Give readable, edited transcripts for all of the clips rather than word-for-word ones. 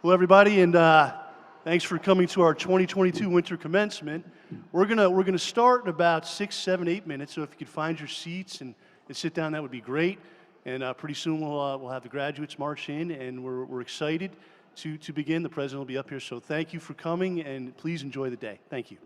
Well, everybody, and thanks for coming to our 2022 winter commencement. We're gonna start in about 6, 7, 8 minutes. So if you could find your seats and sit down, that would be great. And pretty soon we'll have the graduates march in, and we're excited to begin. The president will be up here. So thank you for coming, and please enjoy the day. Thank you.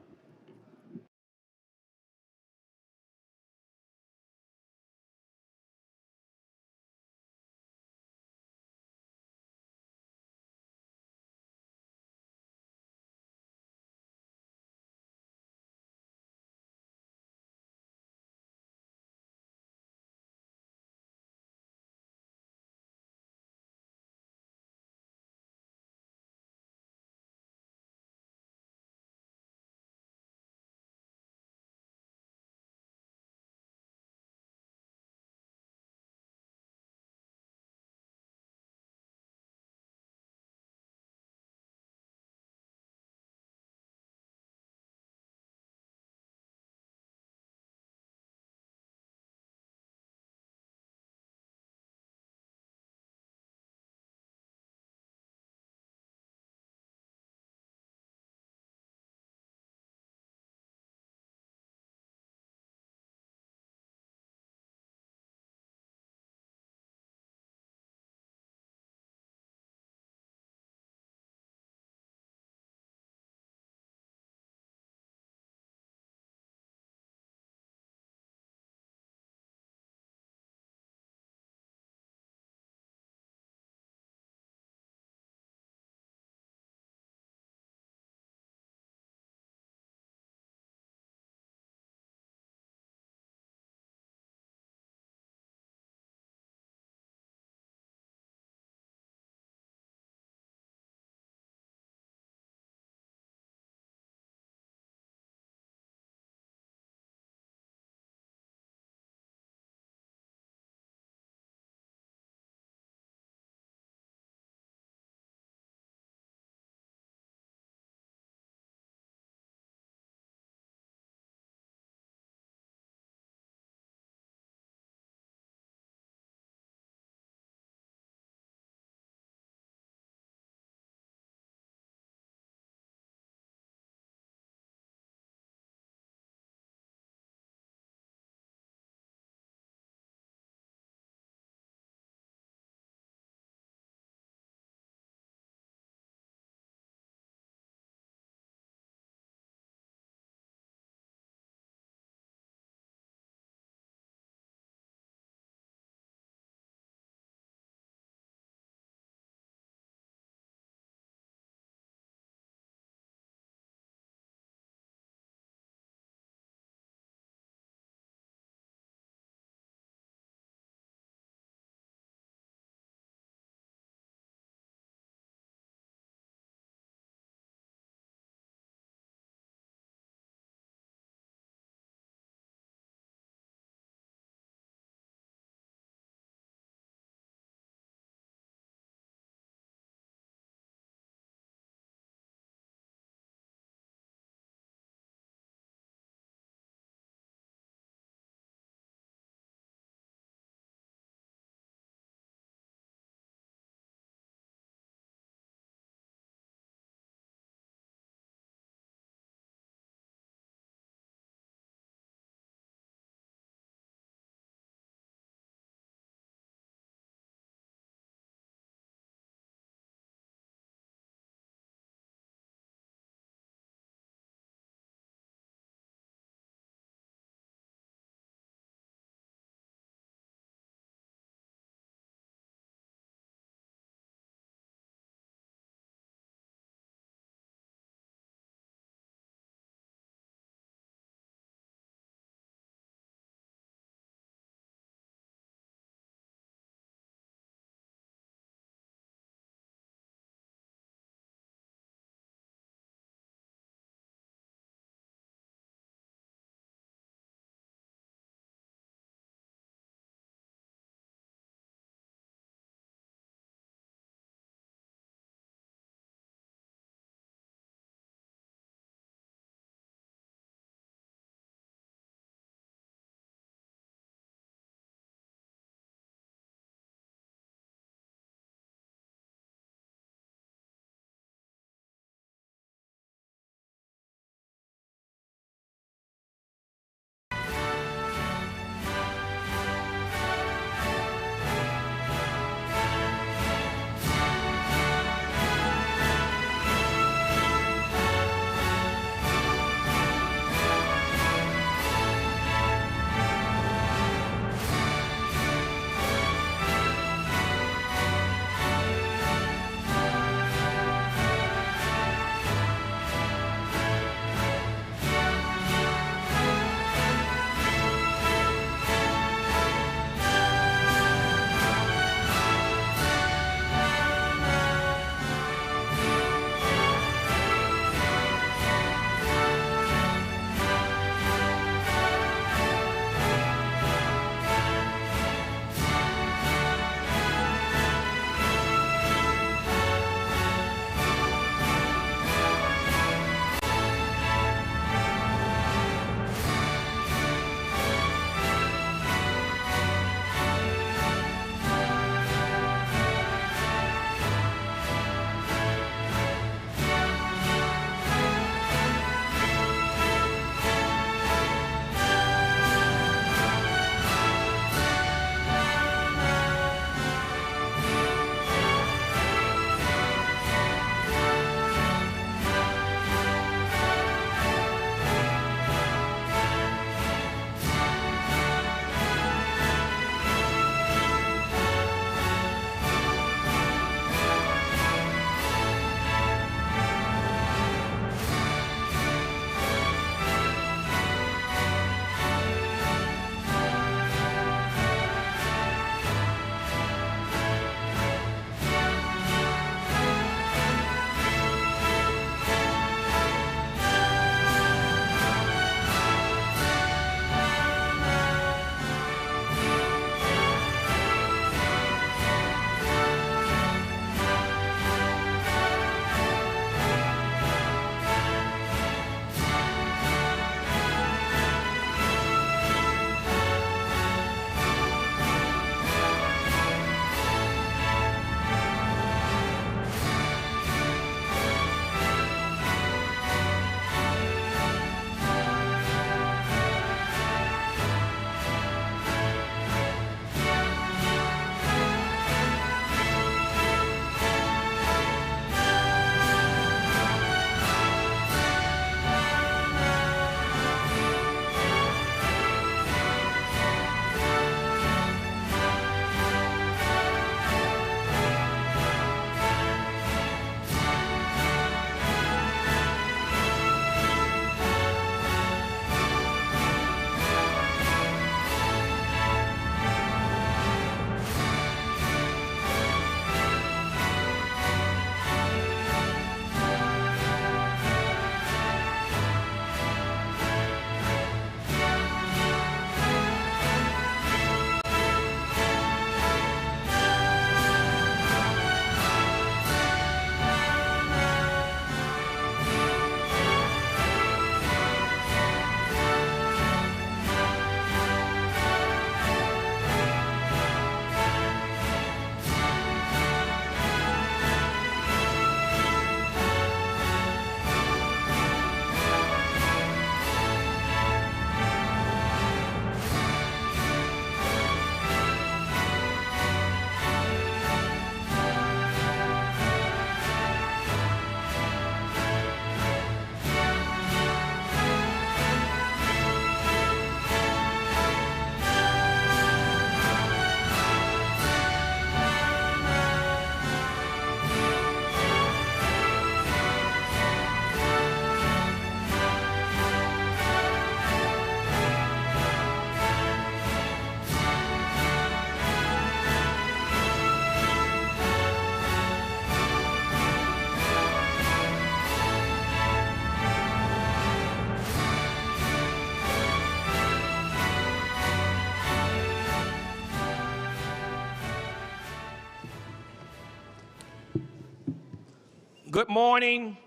Good morning.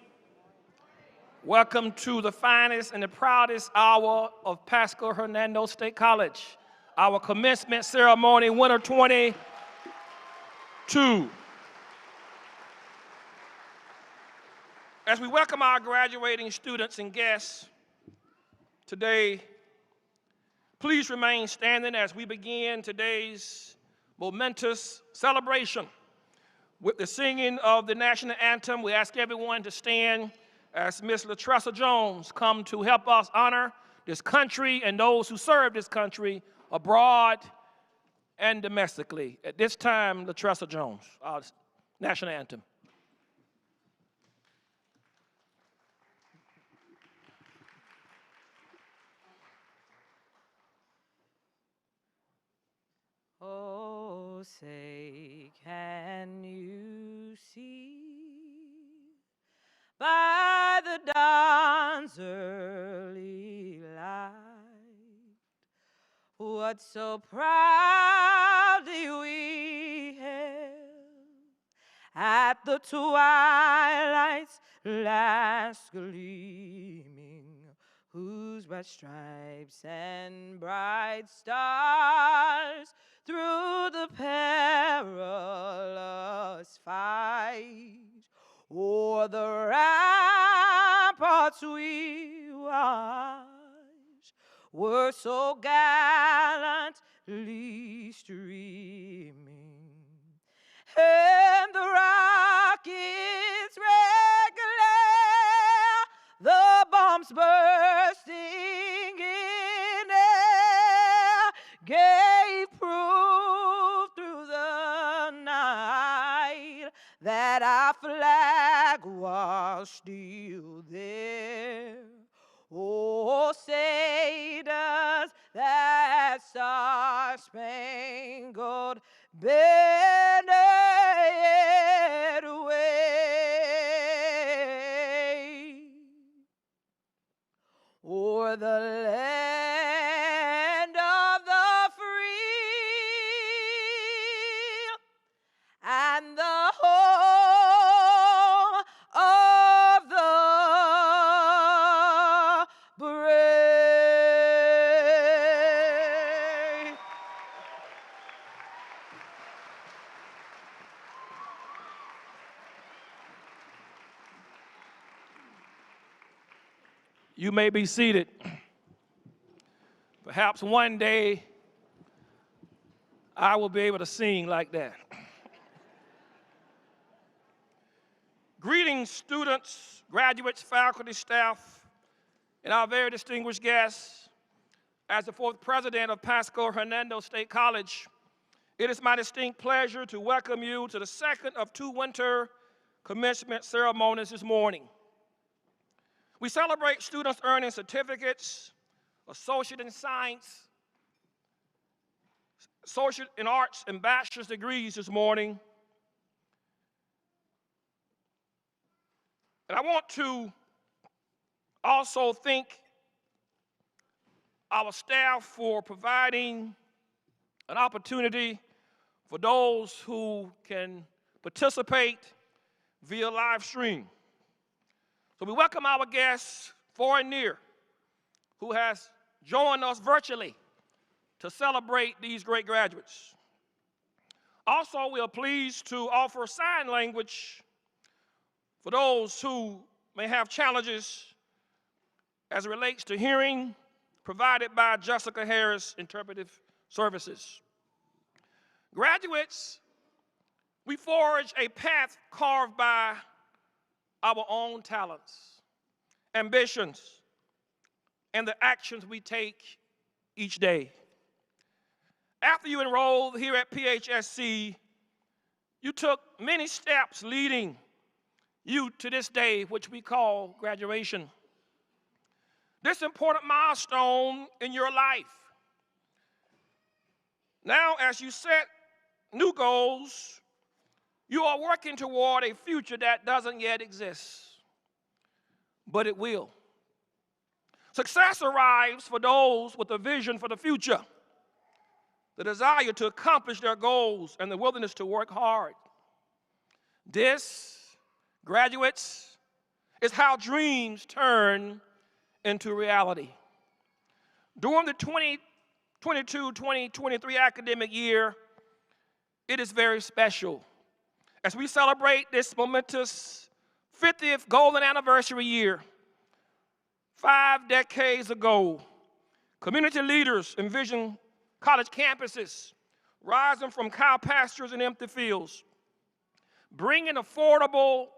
Welcome to the finest and the proudest hour of Pasco-Hernando State College, our commencement ceremony, winter 22. As we welcome our graduating students and guests today, please remain standing as we begin today's momentous celebration. With the singing of the national anthem, we ask everyone to stand as Ms. LaTressa Jones come to help us honor this country and those who serve this country abroad and domestically. At this time, LaTressa Jones, our national anthem. Oh, say, can you see by the dawn's early light what so proudly we hailed at the twilight's last gleaming, whose bright stripes and bright stars through the perilous fight o'er the ramparts we watched were so gallantly streaming, and the rockets' red glare, the bombs bursting in air, gave proof through the night that our flag was still there. Oh, say does that star-spangled banner yet wave o'er the land of the free and the home of the brave. You may be seated. Perhaps one day I will be able to sing like that. Greetings, students, graduates, faculty, staff, and our very distinguished guests. As the fourth president of Pasco-Hernando State College, it is my distinct pleasure to welcome you to the second of two winter commencement ceremonies this morning. We celebrate students earning certificates, associate in science, associate in arts, and bachelor's degrees this morning. And I want to also thank our staff for providing an opportunity for those who can participate via live stream. So we welcome our guests far and near who has joined us virtually to celebrate these great graduates. Also, we are pleased to offer sign language for those who may have challenges as it relates to hearing, provided by Jessica Harris Interpretive Services. Graduates, we forge a path carved by our own talents, ambitions, and the actions we take each day. After you enrolled here at PHSC, you took many steps leading you to this day, which we call graduation. This important milestone in your life. Now, as you set new goals, you are working toward a future that doesn't yet exist, but it will. Success arrives for those with a vision for the future, the desire to accomplish their goals, and the willingness to work hard. This Graduates, it's how dreams turn into reality. During the 2022-2023 academic year, it is very special as we celebrate this momentous 50th golden anniversary year. 5 decades ago, community leaders envisioned college campuses rising from cow pastures and empty fields. Bringing affordable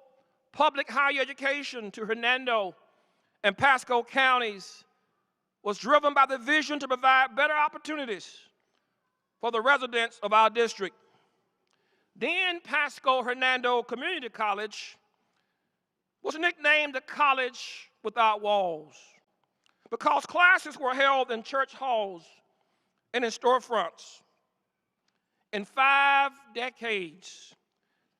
public higher education to Hernando and Pasco counties was driven by the vision to provide better opportunities for the residents of our district. Then Pasco-Hernando Community College was nicknamed the College Without Walls because classes were held in church halls and in storefronts. In 5 decades,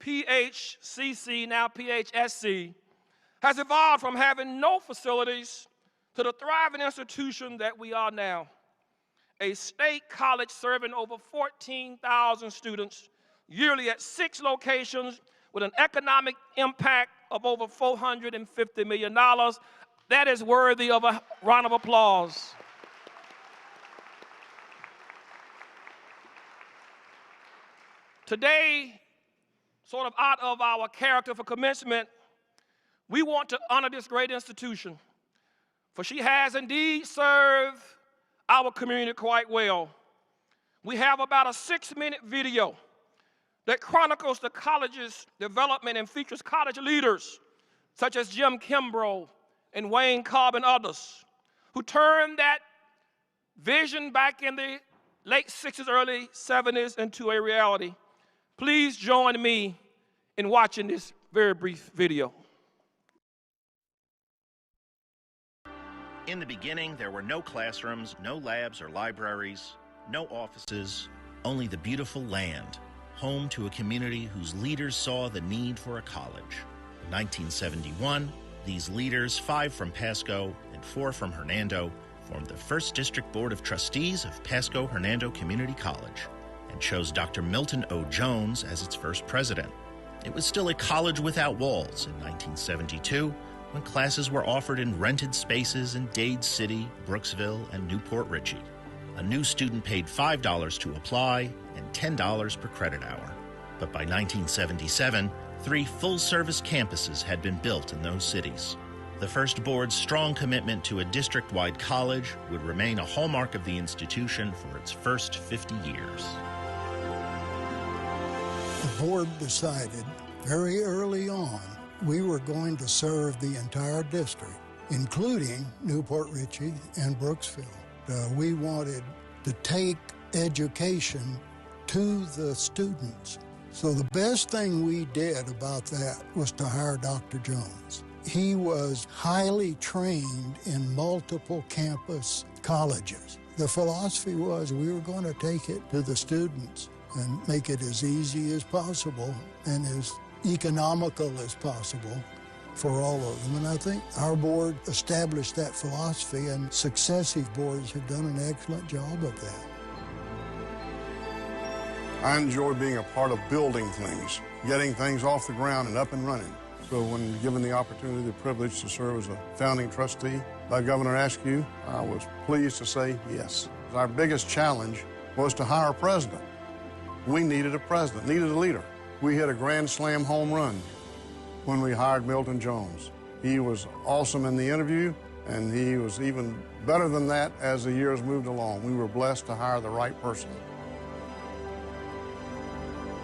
PHCC, now PHSC, has evolved from having no facilities to the thriving institution that we are now. A state college serving over 14,000 students yearly at 6 locations with an economic impact of over $450 million. That is worthy of a round of applause. Today, sort of out of our character for commencement, we want to honor this great institution, for she has indeed served our community quite well. We have about a 6-minute video that chronicles the college's development and features college leaders such as Jim Kimbrough and Wayne Cobb and others who turned that vision back in the late 60s, early 70s into a reality. Please join me in watching this very brief video. In the beginning, there were no classrooms, no labs or libraries, no offices, only the beautiful land, home to a community whose leaders saw the need for a college. In 1971, these leaders, 5 from Pasco and 4 from Hernando, formed the First District Board of Trustees of Pasco-Hernando Community College and chose Dr. Milton O. Jones as its first president. It was still a college without walls in 1972, when classes were offered in rented spaces in Dade City, Brooksville, and Newport Richey. A new student paid $5 to apply and $10 per credit hour. But by 1977, 3 full-service campuses had been built in those cities. The First Board's strong commitment to a district-wide college would remain a hallmark of the institution for its first 50 years. The board decided very early on we were going to serve the entire district, including Newport Richey and Brooksville. We wanted to take education to the students. So the best thing we did about that was to hire Dr. Jones. He was highly trained in multiple campus colleges. The philosophy was we were going to take it to the students and make it as easy as possible and as economical as possible for all of them. And I think our board established that philosophy, and successive boards have done an excellent job of that. I enjoy being a part of building things, getting things off the ground and up and running. So when given the opportunity, the privilege to serve as a founding trustee by Governor Askew, I was pleased to say yes. Our biggest challenge was to hire a president. We needed a president, needed a leader. We hit a grand slam home run when we hired Milton Jones. He was awesome in the interview, and he was even better than that as the years moved along. We were blessed to hire the right person.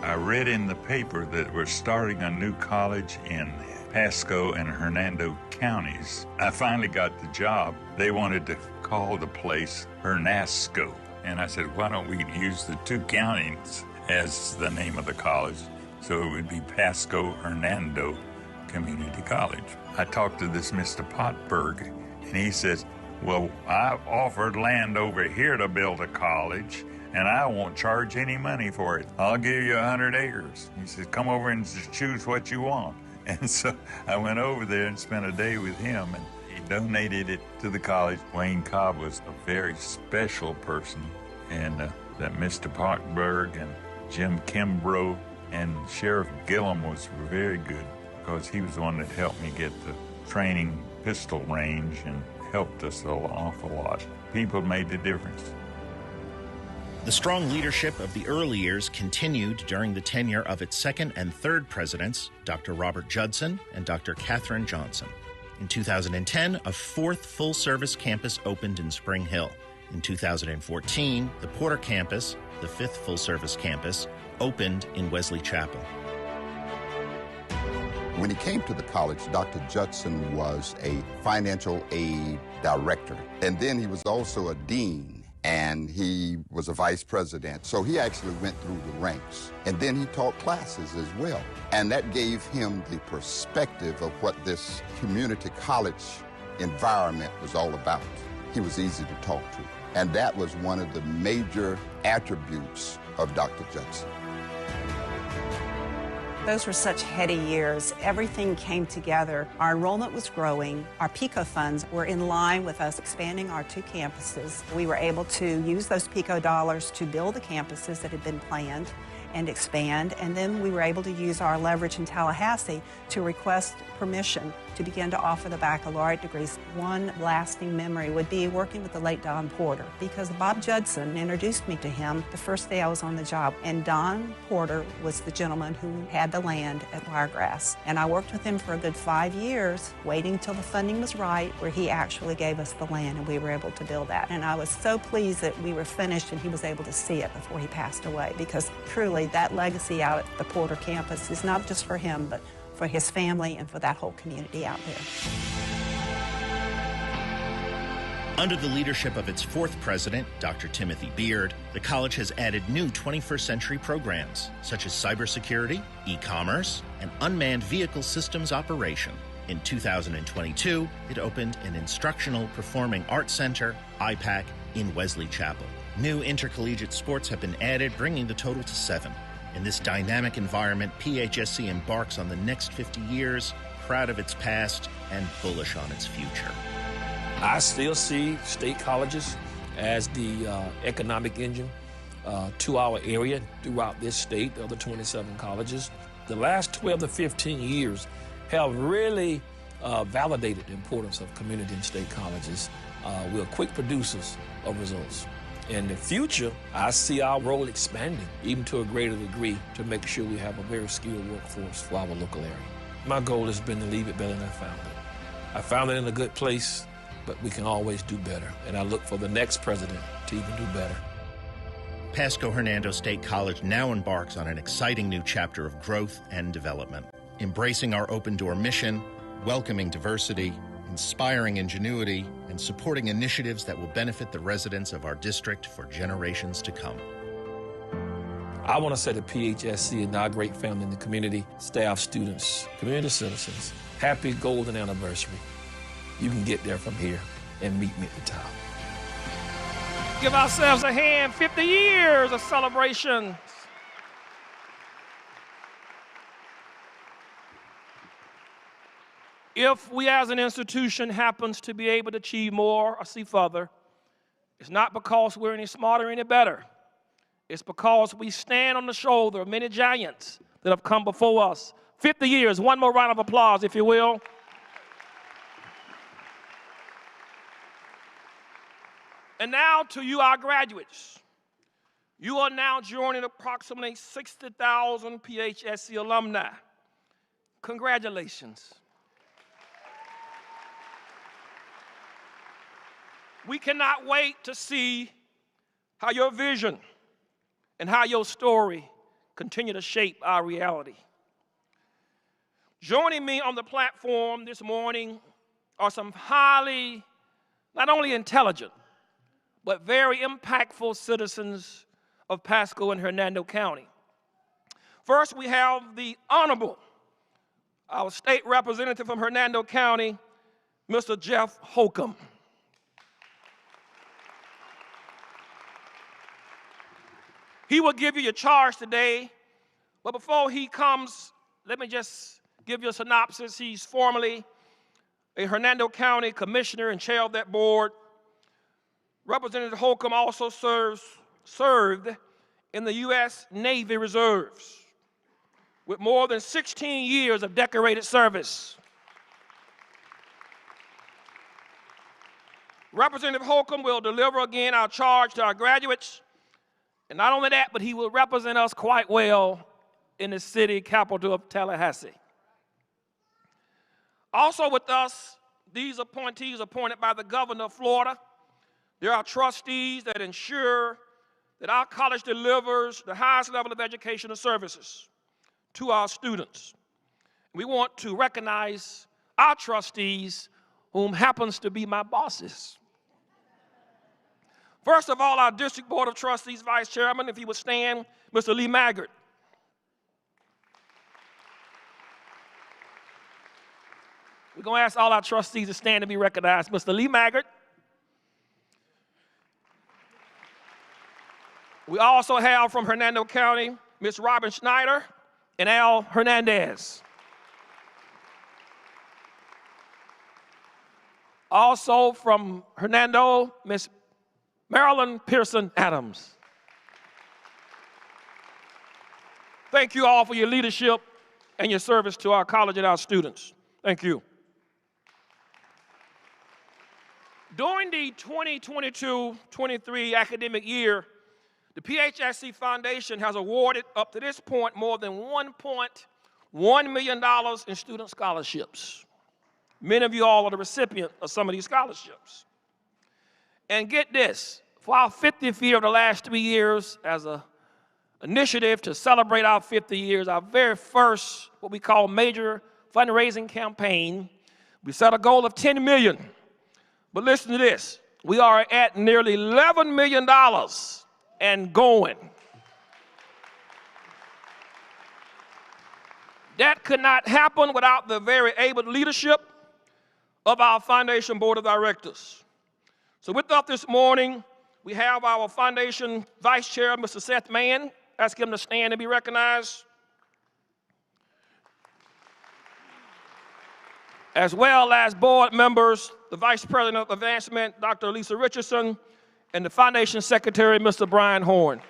I read in the paper that we're starting a new college in Pasco and Hernando counties. I finally got the job. They wanted to call the place Hernasco, and I said, why don't we use the 2 counties as the name of the college? So it would be Pasco-Hernando Community College. I talked to this Mr. Potberg, and he says, well, I've offered land over here to build a college, and I won't charge any money for it. I'll give you 100 acres. He says, come over and just choose what you want. And so I went over there and spent a day with him, and he donated it to the college. Wayne Cobb was a very special person, and that Mr. Potberg and Jim Kimbrough and Sheriff Gillum was very good. because he was the one that helped me get the training pistol range and helped us an awful lot. People made the difference. The strong leadership of the early years continued during the tenure of its second and third presidents, Dr. Robert Judson and Dr. Katherine Johnson. In 2010, a fourth full-service campus opened in Spring Hill. In 2014, the Porter campus, the fifth full-service campus, opened in Wesley Chapel. When he came to the college, Dr. Judson was a financial aid director, and then he was also a dean, and he was a vice president. So he actually went through the ranks, and then he taught classes as well. And that gave him the perspective of what this community college environment was all about. He was easy to talk to, and that was one of the major attributes of Dr. Judson. Those were such heady years. Everything came together. Our enrollment was growing. Our PICO funds were in line with us expanding our 2 campuses. We were able to use those PICO dollars to build the campuses that had been planned and expand, and then we were able to use our leverage in Tallahassee to request permission to begin to offer the baccalaureate degrees. One lasting memory would be working with the late Don Porter, because Bob Judson introduced me to him the first day I was on the job, and Don Porter was the gentleman who had the land at Wiregrass. And I worked with him for a good 5 years, waiting till the funding was right, where he actually gave us the land and we were able to build that. And I was so pleased that we were finished and he was able to see it before he passed away, because truly that legacy out at the Porter campus is not just for him, but for his family and for that whole community out there. Under the leadership of its fourth president, Dr. Timothy Beard, the college has added new 21st century programs, such as cybersecurity, e-commerce, and unmanned vehicle systems operation. In 2022, it opened an instructional performing arts center, IPAC, in Wesley Chapel. New intercollegiate sports have been added, bringing the total to 7. In this dynamic environment, PHSC embarks on the next 50 years, proud of its past and bullish on its future. I still see state colleges as the economic engine to our area throughout this state, the other 27 colleges. The last 12 to 15 years have really validated the importance of community and state colleges. We're quick producers of results. In the future, I see our role expanding, even to a greater degree, to make sure we have a very skilled workforce for our local area. My goal has been to leave it better than I found it. I found it in a good place, but we can always do better, and I look for the next president to even do better. Pasco-Hernando State College now embarks on an exciting new chapter of growth and development, embracing our open-door mission, welcoming diversity, inspiring ingenuity, and supporting initiatives that will benefit the residents of our district for generations to come. I want to say to PHSC and our great family in the community, staff, students, community citizens, happy golden anniversary. You can get there from here and meet me at the top. Give ourselves a hand, 50 years of celebration. If we as an institution happens to be able to achieve more or see further, it's not because we're any smarter or any better. It's because we stand on the shoulder of many giants that have come before us. 50 years, one more round of applause, if you will. And now to you, our graduates. You are now joining approximately 60,000 PHSC alumni. Congratulations. We cannot wait to see how your vision and how your story continue to shape our reality. Joining me on the platform this morning are some highly, not only intelligent, but very impactful citizens of Pasco and Hernando County. First, we have the Honorable, our state representative from Hernando County, Mr. Jeff Holcomb. He will give you your charge today, but before he comes, let me just give you a synopsis. He's formerly a Hernando County Commissioner and chair of that board. Representative Holcomb also served in the U.S. Navy Reserves, with more than 16 years of decorated service. Representative Holcomb will deliver again our charge to our graduates. And not only that, but he will represent us quite well in the city capital of Tallahassee. Also with us, these appointees appointed by the governor of Florida. There are trustees that ensure that our college delivers the highest level of educational services to our students. We want to recognize our trustees, whom happens to be my bosses. First of all, our District Board of Trustees Vice Chairman, if he would stand, Mr. Lee Maggard. We're going to ask all our trustees to stand and be recognized. Mr. Lee Maggard. We also have from Hernando County, Ms. Robin Schneider and Al Hernandez. Also from Hernando, Ms. Marilyn Pearson Adams. Thank you all for your leadership and your service to our college and our students. Thank you. During the 2022-23 academic year, the PHSC Foundation has awarded up to this point more than $1.1 million in student scholarships. Many of you all are the recipient of some of these scholarships. And get this, for our 50th year of the last 3 years as an initiative to celebrate our 50 years, our very first, what we call major fundraising campaign, we set a goal of $10 million. But listen to this, we are at nearly $11 million and going. That could not happen without the very able leadership of our Foundation Board of Directors. So with us this morning, we have our Foundation Vice Chair, Mr. Seth Mann. Ask him to stand and be recognized. As well as board members, the Vice President of Advancement, Dr. Lisa Richardson, and the Foundation Secretary, Mr. Brian Horn.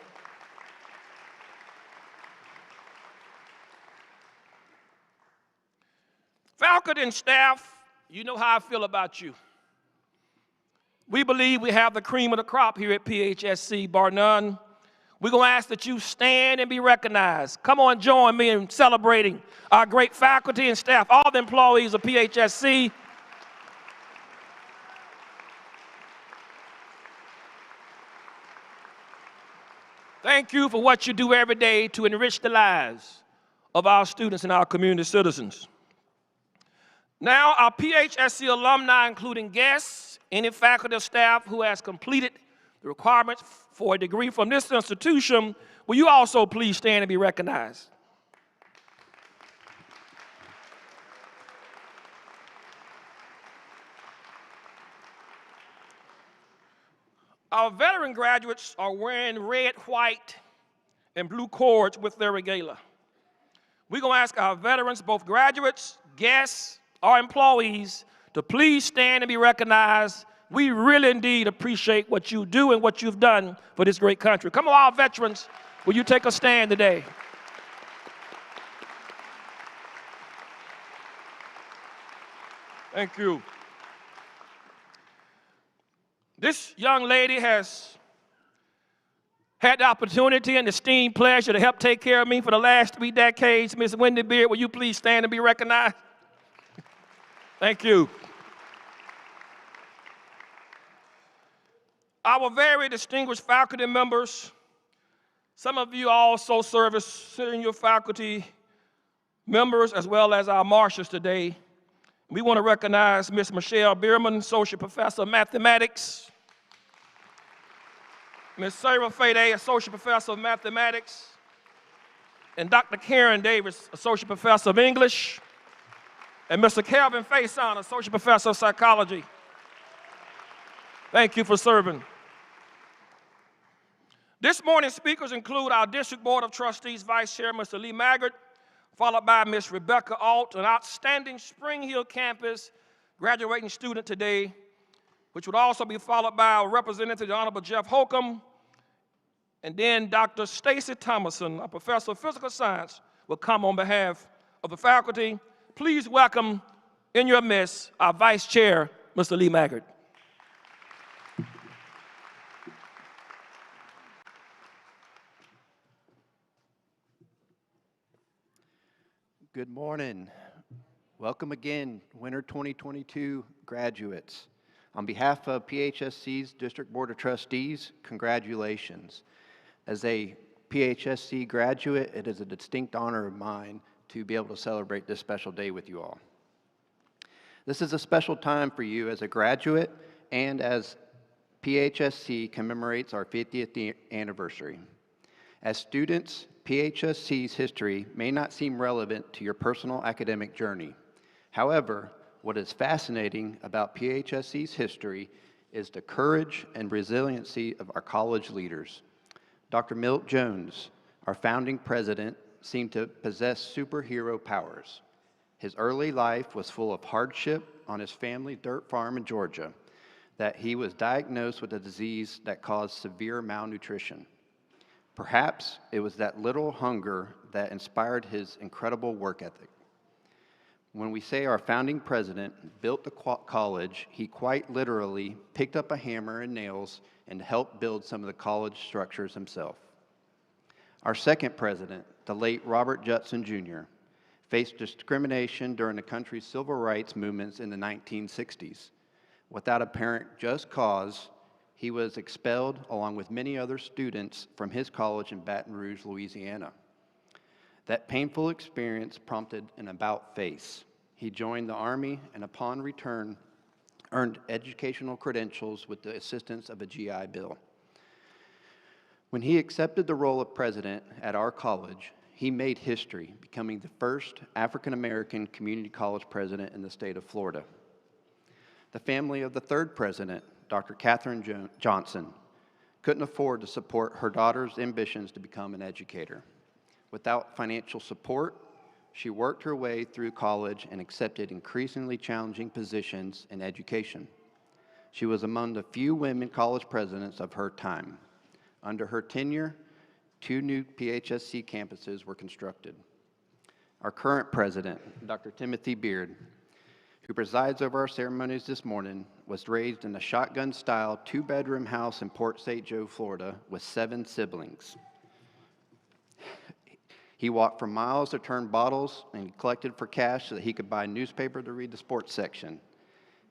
Faculty and staff, you know how I feel about you. We believe we have the cream of the crop here at PHSC, bar none. We're going to ask that you stand and be recognized. Come on, join me in celebrating our great faculty and staff, all the employees of PHSC. Thank you for what you do every day to enrich the lives of our students and our community citizens. Now, our PHSC alumni, including guests, any faculty or staff who has completed the requirements for a degree from this institution, will you also please stand and be recognized? Our veteran graduates are wearing red, white, and blue cords with their regalia. We're going to ask our veterans, both graduates, guests, our employees, to please stand and be recognized. We really indeed appreciate what you do and what you've done for this great country. Come on, our veterans, will you take a stand today? Thank you. This young lady has had the opportunity and the esteemed pleasure to help take care of me for the last 3 decades. Ms. Wendy Beard, will you please stand and be recognized? Thank you. Our very distinguished faculty members, some of you also serve as senior faculty members as well as our marshals today. We want to recognize Ms. Michelle Bierman, Associate Professor of Mathematics, Ms. Sarah Fade, Associate Professor of Mathematics, and Dr. Karen Davis, Associate Professor of English, and Mr. Kelvin Faison, Associate Professor of Psychology. Thank you for serving. This morning's speakers include our District Board of Trustees Vice Chair, Mr. Lee Maggard, followed by Ms. Rebecca Alt, an outstanding Spring Hill campus graduating student today, which would also be followed by our representative, the Honorable Jeff Holcomb, and then Dr. Stacy Thomason, a professor of physical science, will come on behalf of the faculty. Please welcome in your midst our Vice Chair, Mr. Lee Maggard. Good morning. Welcome again, Winter 2022 graduates. On behalf of PHSC's District Board of Trustees, congratulations. As a PHSC graduate, it is a distinct honor of mine to be able to celebrate this special day with you all. This is a special time for you as a graduate and as PHSC commemorates our 50th anniversary. As students, PHSC's history may not seem relevant to your personal academic journey. However, what is fascinating about PHSC's history is the courage and resiliency of our college leaders. Dr. Milt Jones, our founding president, seemed to possess superhero powers. His early life was full of hardship on his family dirt farm in Georgia, that he was diagnosed with a disease that caused severe malnutrition. Perhaps it was that little hunger that inspired his incredible work ethic. When we say our founding president built the college, he quite literally picked up a hammer and nails and helped build some of the college structures himself. Our second president, the late Robert Judson Jr., faced discrimination during the country's civil rights movements in the 1960s. Without apparent just cause, he was expelled along with many other students from his college in Baton Rouge, Louisiana. That painful experience prompted an about-face. He joined the Army and upon return earned educational credentials with the assistance of a GI Bill. When he accepted the role of president at our college, he made history, becoming the first African-American community college president in the state of Florida. The family of the third president, Dr. Katherine Johnson, couldn't afford to support her daughter's ambitions to become an educator. Without financial support, she worked her way through college and accepted increasingly challenging positions in education. She was among the few women college presidents of her time. Under her tenure, 2 new PHSC campuses were constructed. Our current president, Dr. Timothy Beard, who presides over our ceremonies this morning, was raised in a shotgun-style 2-bedroom house in Port St. Joe, Florida, with 7 siblings. He walked for miles to turn bottles and collected for cash so that he could buy a newspaper to read the sports section.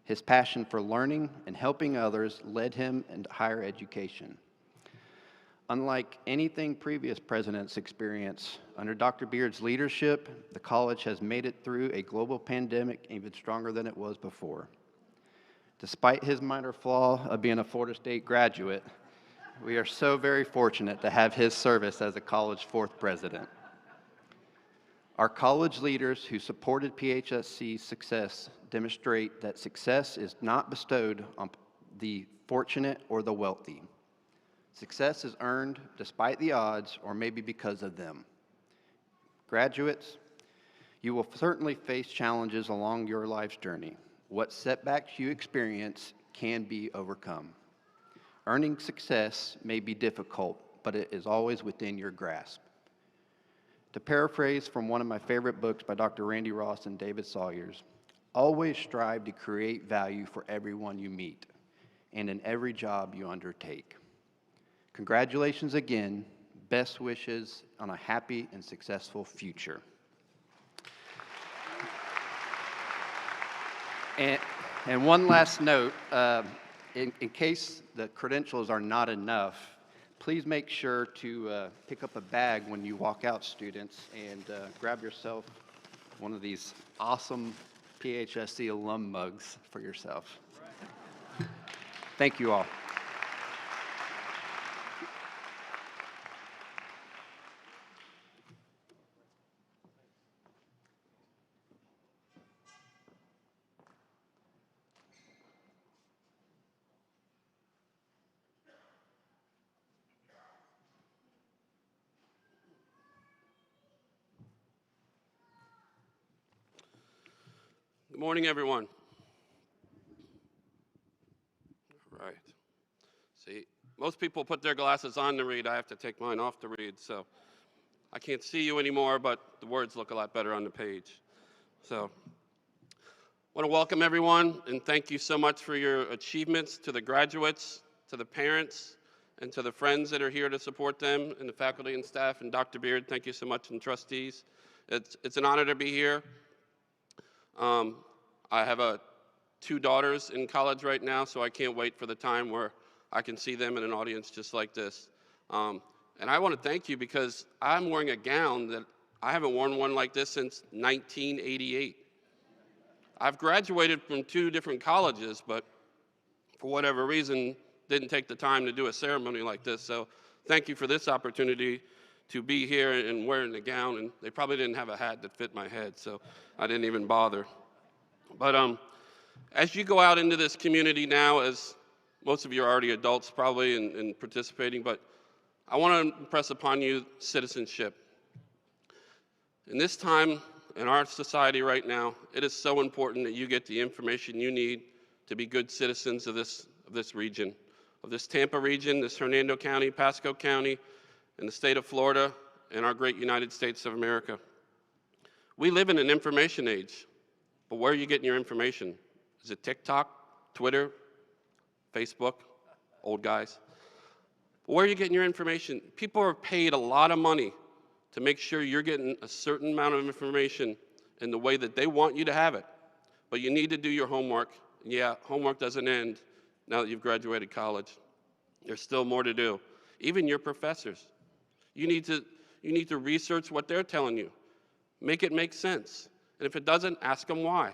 His passion for learning and helping others led him into higher education. Unlike anything previous presidents experienced, under Dr. Beard's leadership, the college has made it through a global pandemic even stronger than it was before. Despite his minor flaw of being a Florida State graduate, we are so very fortunate to have his service as the college's 4th president. Our college leaders who supported PHSC's success demonstrate that success is not bestowed on the fortunate or the wealthy. Success is earned despite the odds or maybe because of them. Graduates, you will certainly face challenges along your life's journey. What setbacks you experience can be overcome. Earning success may be difficult, but it is always within your grasp. To paraphrase from one of my favorite books by Dr. Randy Ross and David Sawyers, always strive to create value for everyone you meet and in every job you undertake. Congratulations again. Best wishes on a happy and successful future. And one last note, in case the credentials are not enough, please make sure to pick up a bag when you walk out, students, and grab yourself one of these awesome PHSC alum mugs for yourself. Thank you all. Good morning, everyone. All right. See, most people put their glasses on to read. I have to take mine off to read, so I can't see you anymore, but the words look a lot better on the page. So I want to welcome everyone and thank you so much for your achievements, to the graduates, to the parents, and to the friends that are here to support them, and the faculty and staff, and Dr. Beard, thank you so much, and trustees. It's an honor to be here. I have 2 daughters in college right now, so I can't wait for the time where I can see them in an audience just like this. And I want to thank you because I'm wearing a gown that I haven't worn one like this since 1988. I've graduated from 2 different colleges, but for whatever reason, didn't take the time to do a ceremony like this. So thank you for this opportunity to be here and wearing the gown. And they probably didn't have a hat that fit my head, so I didn't even bother. But as you go out into this community now, as most of you are already adults probably and participating, but I want to impress upon you citizenship. In this time, in our society right now, it is so important that you get the information you need to be good citizens of this region, of this Tampa region, this Hernando County, Pasco County, and the state of Florida, and our great United States of America. We live in an information age, but where are you getting your information? Is it TikTok, Twitter, Facebook, old guys? Where are you getting your information? People are paid a lot of money to make sure you're getting a certain amount of information in the way that they want you to have it. But you need to do your homework. Yeah, homework doesn't end now that you've graduated college. There's still more to do. Even your professors. You need to research what they're telling you. Make it make sense. And if it doesn't, ask them why.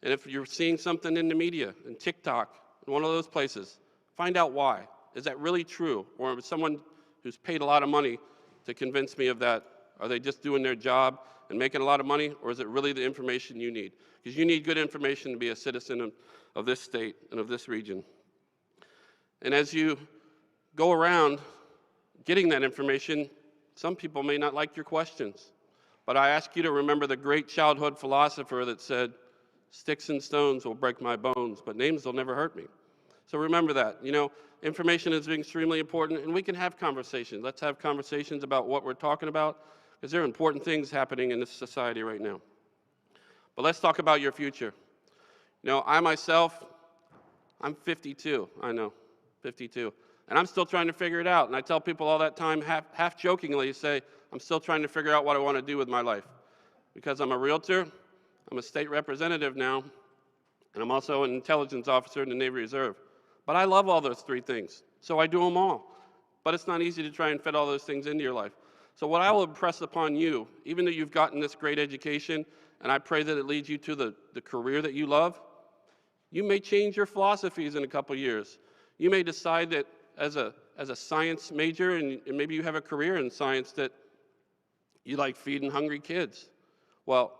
And if you're seeing something in the media, in TikTok, in one of those places, find out why. Is that really true? Or is someone who's paid a lot of money to convince me of that? Are they just doing their job and making a lot of money? Or is it really the information you need? Because you need good information to be a citizen of this state and of this region. And as you go around getting that information, some people may not like your questions. But I ask you to remember the great childhood philosopher that said, "Sticks and stones will break my bones, but names will never hurt me." So remember that. You know, information is extremely important, and we can have conversations. Let's have conversations about what we're talking about, because there are important things happening in this society right now. But let's talk about your future. You know, I myself, I'm 52, I know, 52. And I'm still trying to figure it out. And I tell people all that time, half jokingly, say, I'm still trying to figure out what I want to do with my life. Because I'm a realtor, I'm a state representative now, and I'm also an intelligence officer in the Navy Reserve. But I love all those 3 things, so I do them all. But it's not easy to try and fit all those things into your life. So what I will impress upon you, even though you've gotten this great education, and I pray that it leads you to the career that you love, you may change your philosophies in a couple years. You may decide that as a science major, and maybe you have a career in science, that you like feeding hungry kids. Well,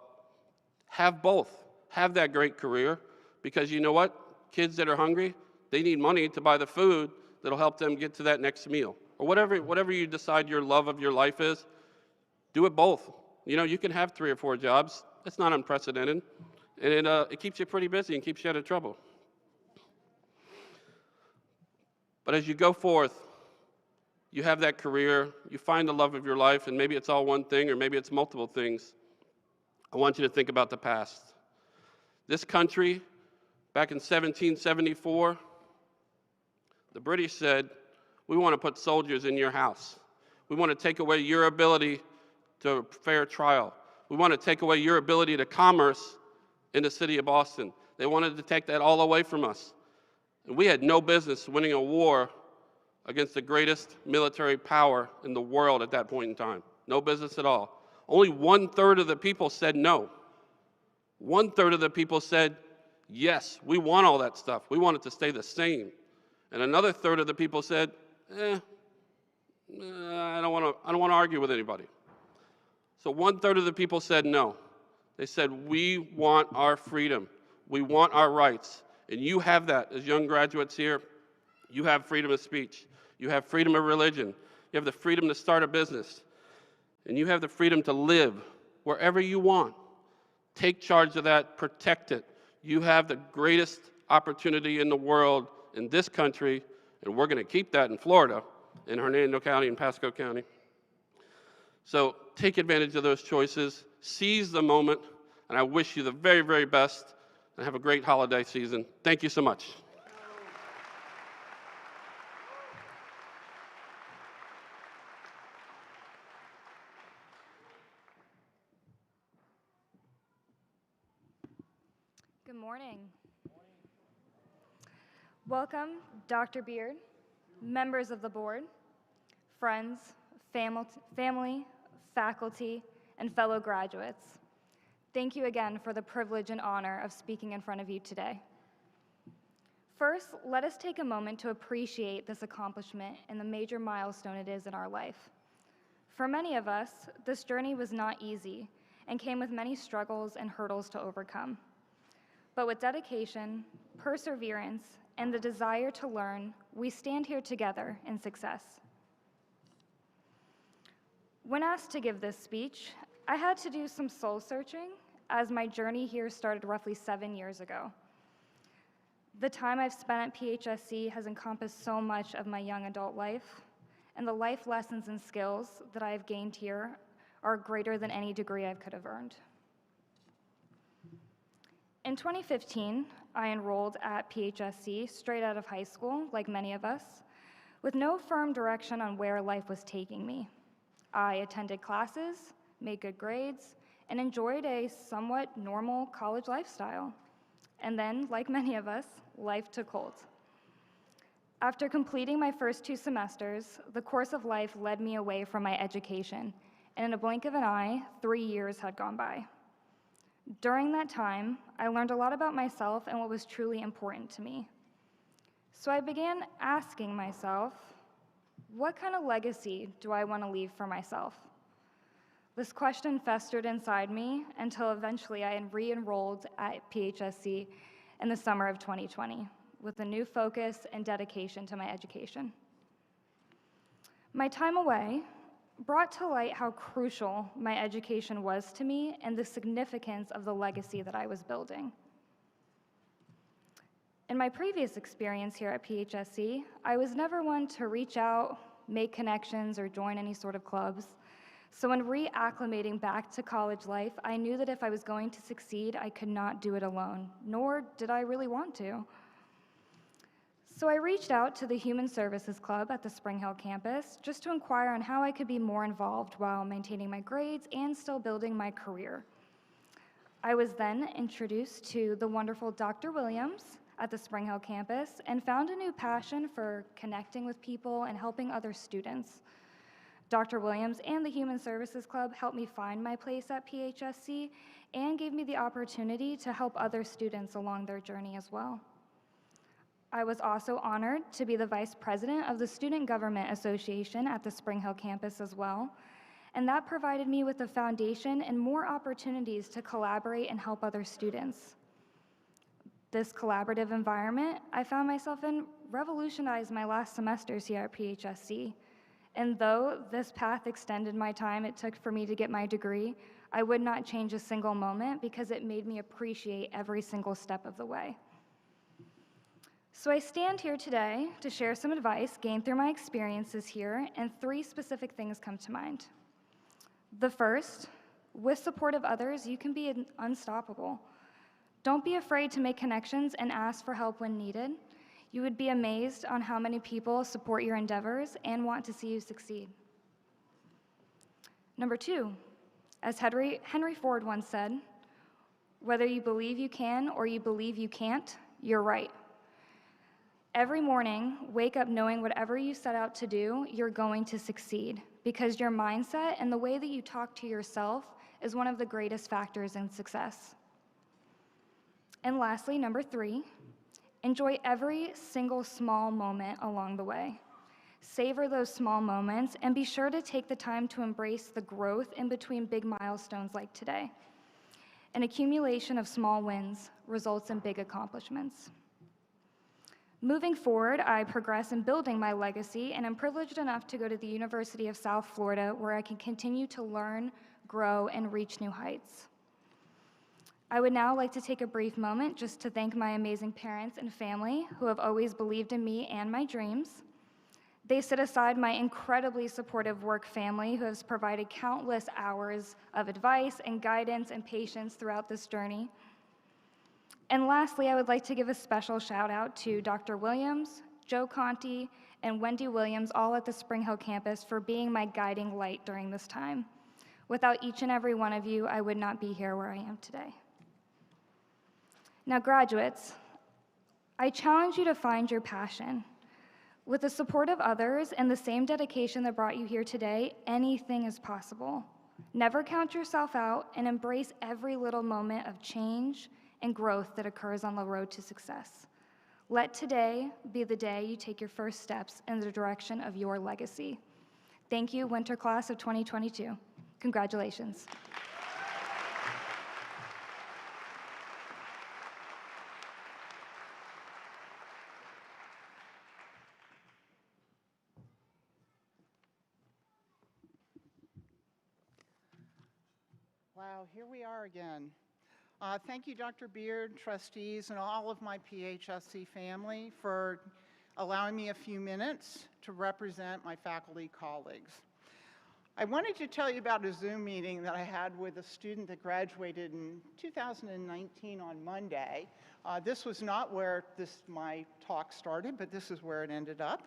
have both. Have that great career, because you know what? Kids that are hungry, they need money to buy the food that'll help them get to that next meal. Or whatever you decide your love of your life is, do it both. You know, you can have 3 or 4 jobs. It's not unprecedented. And it keeps you pretty busy and keeps you out of trouble. But as you go forth, you have that career, you find the love of your life, and maybe it's all one thing or maybe it's multiple things. I want you to think about the past. This country, back in 1774, the British said, we want to put soldiers in your house. We want to take away your ability to a fair trial. We want to take away your ability to commerce in the city of Boston. They wanted to take that all away from us. And we had no business winning a war against the greatest military power in the world at that point in time. No business at all. Only 1/3 of the people said no. 1/3 of the people said, yes, we want all that stuff. We want it to stay the same. And another 1/3 of the people said, I don't want to argue with anybody. So 1/3 of the people said no. They said, we want our freedom. We want our rights. And you have that as young graduates here. You have freedom of speech. You have freedom of religion. You have the freedom to start a business. And you have the freedom to live wherever you want. Take charge of that. Protect it. You have the greatest opportunity in the world in this country, and we're going to keep that in Florida, in Hernando County and Pasco County. So take advantage of those choices, seize the moment, and I wish you the very, very best, and have a great holiday season. Thank you so much. Good morning. Welcome, Dr. Beard, members of the board, friends, family, faculty, and fellow graduates. Thank you again for the privilege and honor of speaking in front of you today. First, let us take a moment to appreciate this accomplishment and the major milestone it is in our life. For many of us, this journey was not easy and came with many struggles and hurdles to overcome. But with dedication, perseverance, and the desire to learn, we stand here together in success. When asked to give this speech, I had to do some soul searching as my journey here started roughly 7 years ago. The time I've spent at PHSC has encompassed so much of my young adult life, and the life lessons and skills that I have gained here are greater than any degree I could have earned. In 2015, I enrolled at PHSC straight out of high school, like many of us, with no firm direction on where life was taking me. I attended classes, made good grades, and enjoyed a somewhat normal college lifestyle. And then, like many of us, life took hold. After completing my first 2 semesters, the course of life led me away from my education, and in a blink of an eye, 3 years had gone by. During that time, I learned a lot about myself and what was truly important to me. So I began asking myself, what kind of legacy do I want to leave for myself? This question festered inside me until eventually I re-enrolled at PHSC in the summer of 2020 with a new focus and dedication to my education. My time away brought to light how crucial my education was to me and the significance of the legacy that I was building. In my previous experience here at PHSC, I was never one to reach out, make connections, or join any sort of clubs. So when reacclimating back to college life, I knew that if I was going to succeed, I could not do it alone, nor did I really want to. So I reached out to the Human Services Club at the Spring Hill campus just to inquire on how I could be more involved while maintaining my grades and still building my career. I was then introduced to the wonderful Dr. Williams at the Spring Hill campus and found a new passion for connecting with people and helping other students. Dr. Williams and the Human Services Club helped me find my place at PHSC and gave me the opportunity to help other students along their journey as well. I was also honored to be the Vice President of the Student Government Association at the Spring Hill campus as well, and that provided me with a foundation and more opportunities to collaborate and help other students. This collaborative environment I found myself in revolutionized my last semesters here at PHSC, and though this path extended my time it took for me to get my degree, I would not change a single moment because it made me appreciate every single step of the way. So I stand here today to share some advice gained through my experiences here, and 3 specific things come to mind. The first, with support of others, you can be unstoppable. Don't be afraid to make connections and ask for help when needed. You would be amazed on how many people support your endeavors and want to see you succeed. Number 2, as Henry Ford once said, whether you believe you can or you believe you can't, you're right. Every morning, wake up knowing whatever you set out to do, you're going to succeed, because your mindset and the way that you talk to yourself is one of the greatest factors in success. And lastly, number 3, enjoy every single small moment along the way. Savor those small moments and be sure to take the time to embrace the growth in between big milestones like today. An accumulation of small wins results in big accomplishments. Moving forward, I progress in building my legacy, and I'm privileged enough to go to the University of South Florida, where I can continue to learn, grow, and reach new heights. I would now like to take a brief moment just to thank my amazing parents and family who have always believed in me and my dreams. They set aside my incredibly supportive work family who has provided countless hours of advice and guidance and patience throughout this journey. And lastly, I would like to give a special shout out to Dr. Williams, Joe Conti, and Wendy Williams, all at the Spring Hill campus, for being my guiding light during this time. Without each and every one of you, I would not be here where I am today. Now, graduates, I challenge you to find your passion. With the support of others and the same dedication that brought you here today, anything is possible. Never count yourself out and embrace every little moment of change and growth that occurs on the road to success. Let today be the day you take your first steps in the direction of your legacy. Thank you, winter class of 2022. Congratulations. Wow, here we are again. Thank you, Dr. Beard, trustees, and all of my PHSC family for allowing me a few minutes to represent my faculty colleagues. I wanted to tell you about a Zoom meeting that I had with a student that graduated in 2019 on Monday. This was not where my talk started, but this is where it ended up.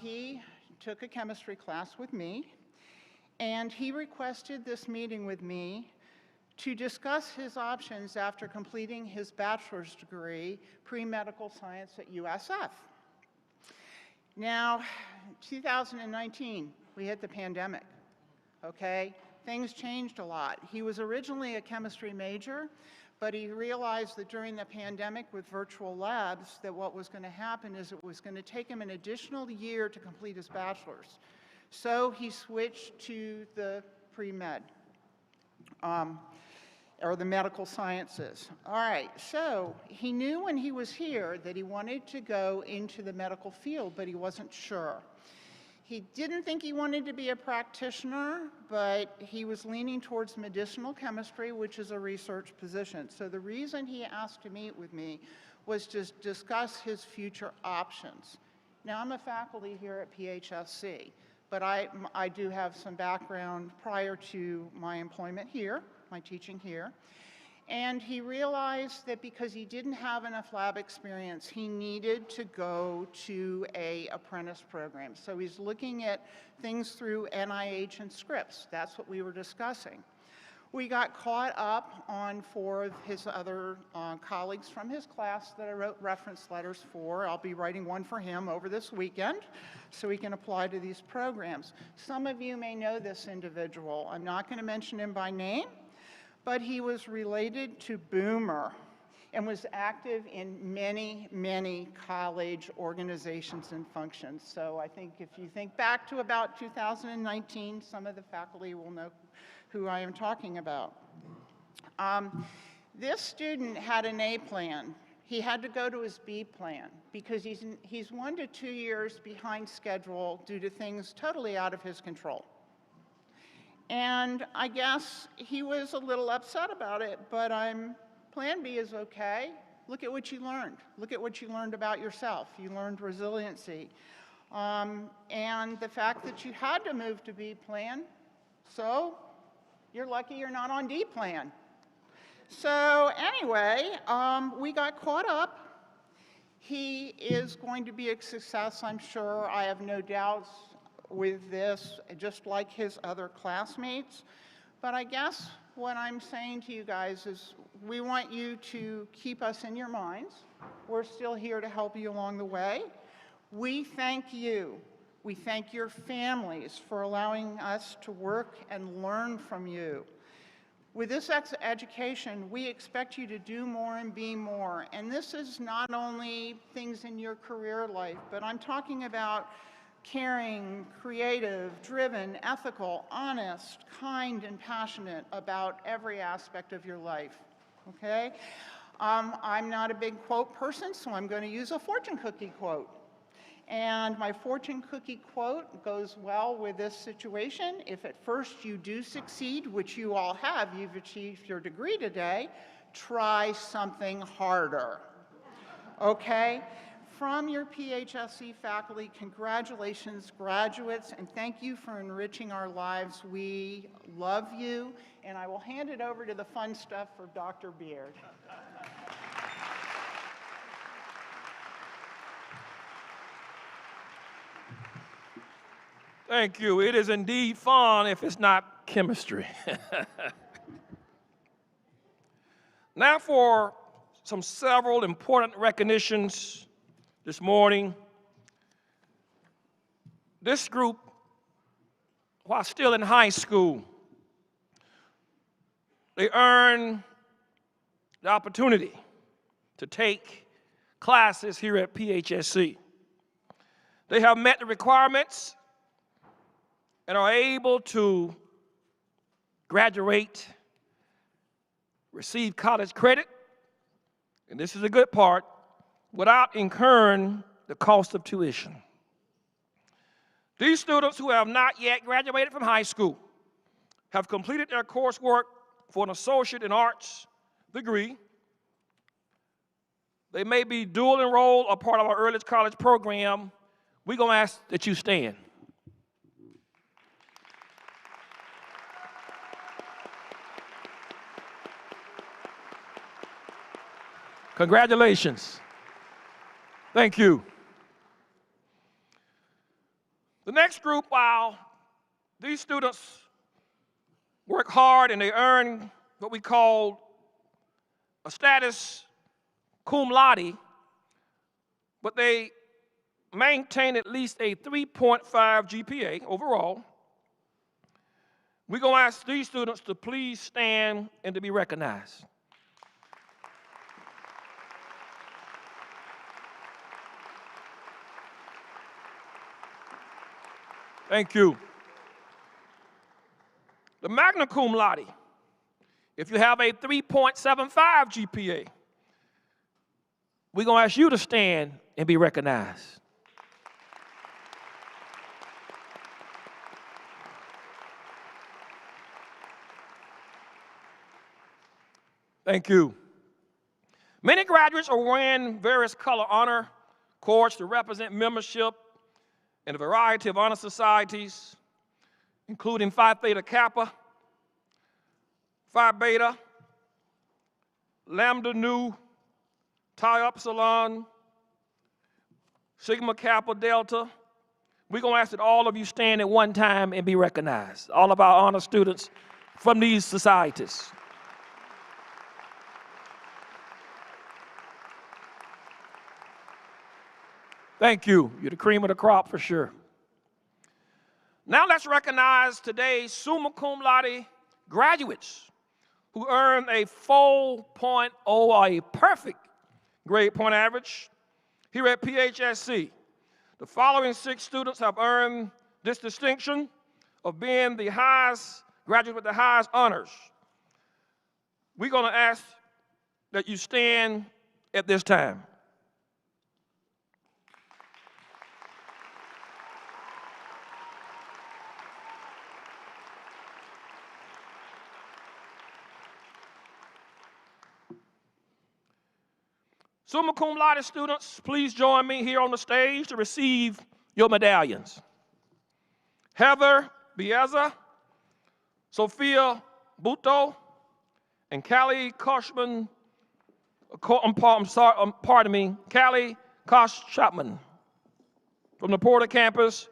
He took a chemistry class with me, and he requested this meeting with me to discuss his options after completing his bachelor's degree, pre-medical science at USF. Now, 2019, we hit the pandemic, okay? Things changed a lot. He was originally a chemistry major, but he realized that during the pandemic with virtual labs, that what was gonna happen is it was gonna take him an additional year to complete his bachelor's. So he switched to the pre-med, or the medical sciences. All right, so he knew when he was here that he wanted to go into the medical field, but he wasn't sure. He didn't think he wanted to be a practitioner, but he was leaning towards medicinal chemistry, which is a research position. So the reason he asked to meet with me was to discuss his future options. Now, I'm a faculty here at PHSC, but I do have some background prior to my employment here, my teaching here. And he realized that because he didn't have enough lab experience, he needed to go to an apprentice program. So he's looking at things through NIH and Scripps. That's what we were discussing. We got caught up on 4 of his other colleagues from his class that I wrote reference letters for. I'll be writing one for him over this weekend so he can apply to these programs. Some of you may know this individual. I'm not going to mention him by name, but he was related to Boomer and was active in many, many college organizations and functions. So I think if you think back to about 2019, some of the faculty will know who I am talking about. This student had an A plan. He had to go to his B plan because he's 1 to 2 years behind schedule due to things totally out of his control. And I guess he was a little upset about it, but plan B is okay. Look at what you learned. Look at what you learned about yourself. You learned resiliency. And the fact that you had to move to B plan, so you're lucky you're not on D plan. So anyway, we got caught up. He is going to be a success, I'm sure. I have no doubts with this, just like his other classmates. But I guess what I'm saying to you guys is we want you to keep us in your minds. We're still here to help you along the way. We thank you. We thank your families for allowing us to work and learn from you. With this education, we expect you to do more and be more. And this is not only things in your career life, but I'm talking about caring, creative, driven, ethical, honest, kind, and passionate about every aspect of your life, okay? I'm not a big quote person, so I'm going to use a fortune cookie quote. And my fortune cookie quote goes well with this situation. If at first you do succeed, which you all have, you've achieved your degree today, try something harder, okay? From your PHSC faculty, congratulations, graduates, and thank you for enriching our lives. We love you, and I will hand it over to the fun stuff for Dr. Beard. Thank you. It is indeed fun if it's not chemistry. Now for several important recognitions this morning. This group, while still in high school, they earn the opportunity to take classes here at PHSC. They have met the requirements and are able to graduate, receive college credit, and this is a good part, without incurring the cost of tuition. These students who have not yet graduated from high school have completed their coursework for an associate in arts degree. They may be dual enrolled or part of our early college program. We're going to ask that you stand. Congratulations. Thank you. The next group, while these students work hard and they earn what we call a status cum laude, but they maintain at least a 3.5 GPA overall. We're going to ask these students to please stand and to be recognized. Thank you. The magna cum laude, if you have a 3.75 GPA, we're going to ask you to stand and be recognized. Thank you. Many graduates are wearing various color honor cords to represent membership in a variety of honor societies, including Phi Theta Kappa, Phi Beta, Lambda Nu, Chi Upsilon, Sigma Kappa Delta. We're going to ask that all of you stand at one time and be recognized, all of our honor students from these societies. Thank you. You're the cream of the crop for sure. Now let's recognize today's summa cum laude graduates who earned a 4.0 or a perfect grade point average here at PHSC. The following 6 students have earned this distinction of being the highest graduate with the highest honors. We're going to ask that you stand at this time. Summa cum laude students, please join me here on the stage to receive your medallions. Heather Bieza, Sophia Buto, and Callie Koshman, Callie Kosh-Chapman from the Porter campus,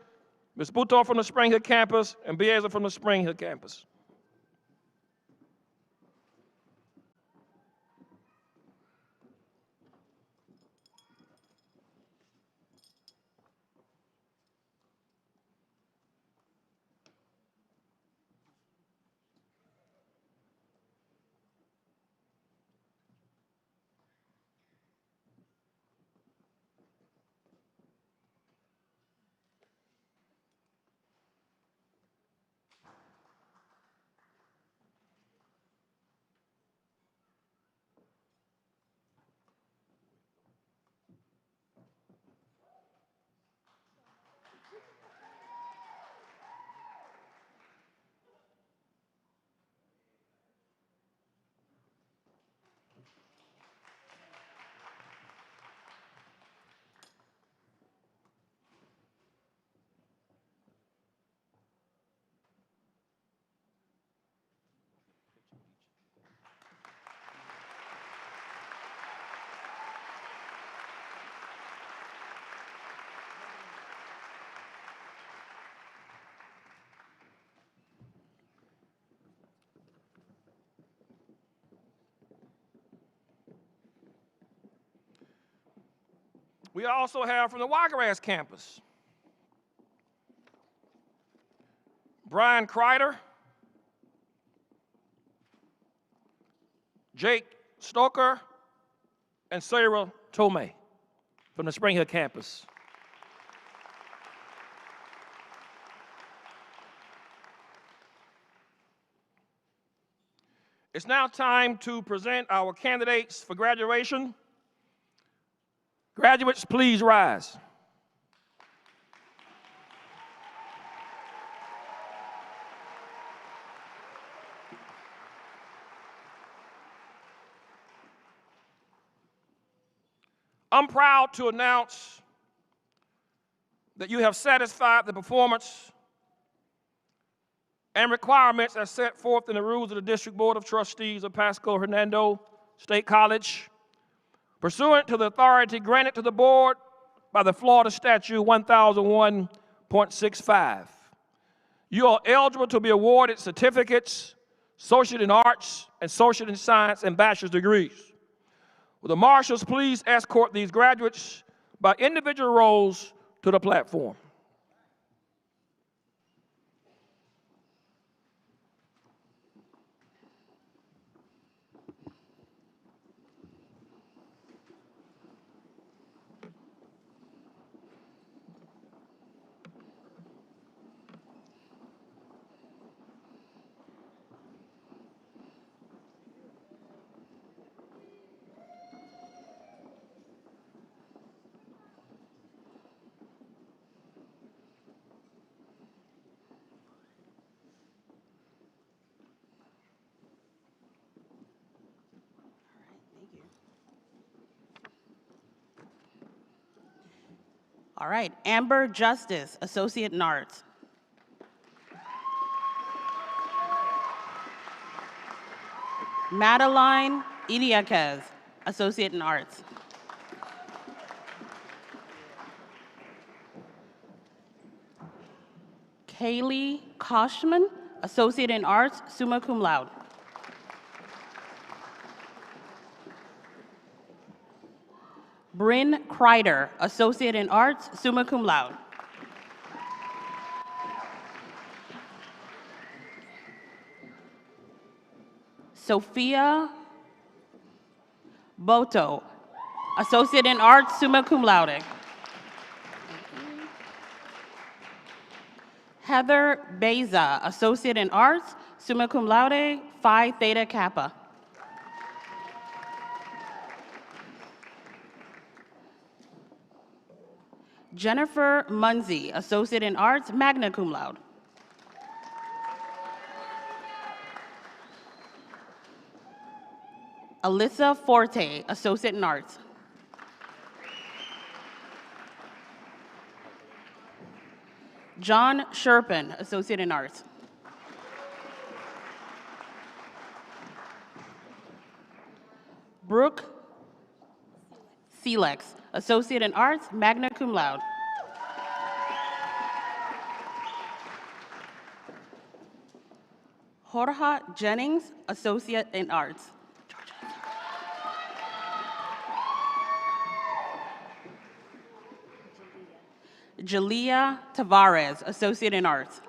Ms. Buto from the Spring Hill campus, and Bieza from the Spring Hill campus. We also have from the Wiregrass campus, Brian Kreider, Jake Stoker, and Sarah Tomei from the Spring Hill campus. It's now time to present our candidates for graduation. Graduates, please rise. I'm proud to announce that you have satisfied the performance and requirements as set forth in the rules of the District Board of Trustees of Pasco-Hernando State College, pursuant to the authority granted to the board by the Florida Statute 1001.65. You are eligible to be awarded certificates, Associate in Arts, and Associate in Science and Bachelor's degrees. Will the marshals please escort these graduates by individual rows to the platform? All right, Amber Justice, Associate in Arts. Madeline Idiaquez, Associate in Arts. Kaylee Koshman, Associate in Arts, summa cum laude. Bryn Kreider, Associate in Arts, summa cum laude. Sophia Boto, Associate in Arts, summa cum laude. Heather Beza, Associate in Arts, summa cum laude, Phi Theta Kappa. Jennifer Munzie, Associate in Arts, magna cum laude. Alyssa Forte, Associate in Arts. John Sherpin, Associate in Arts. Brooke Selex, Associate in Arts, magna cum laude. Jorge Jennings, Associate in Arts. Jalea Tavares, Associate in Arts.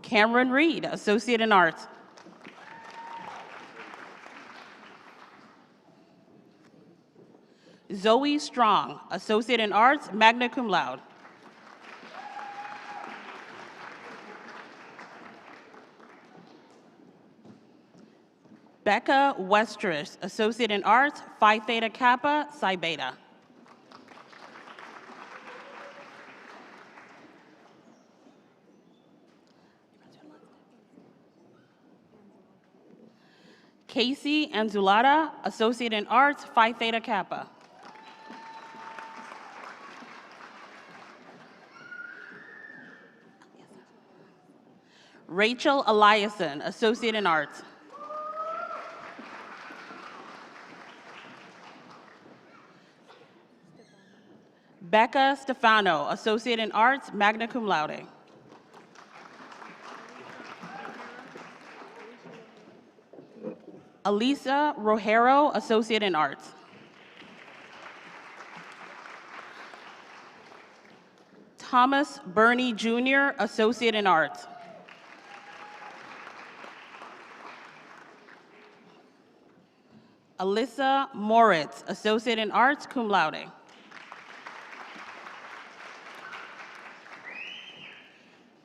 Cameron Reed, Associate in Arts. Zoe Strong, Associate in Arts, magna cum laude. Becca Westrich, Associate in Arts, Phi Theta Kappa, Psi Beta. Casey Anzulada, Associate in Arts, Phi Theta Kappa. Rachel Eliason, Associate in Arts. Becca Stefano, Associate in Arts, magna cum laude. Elisa Rojero, Associate in Arts. Thomas Burney Jr., Associate in Arts. Alyssa Moritz, Associate in Arts, cum laude.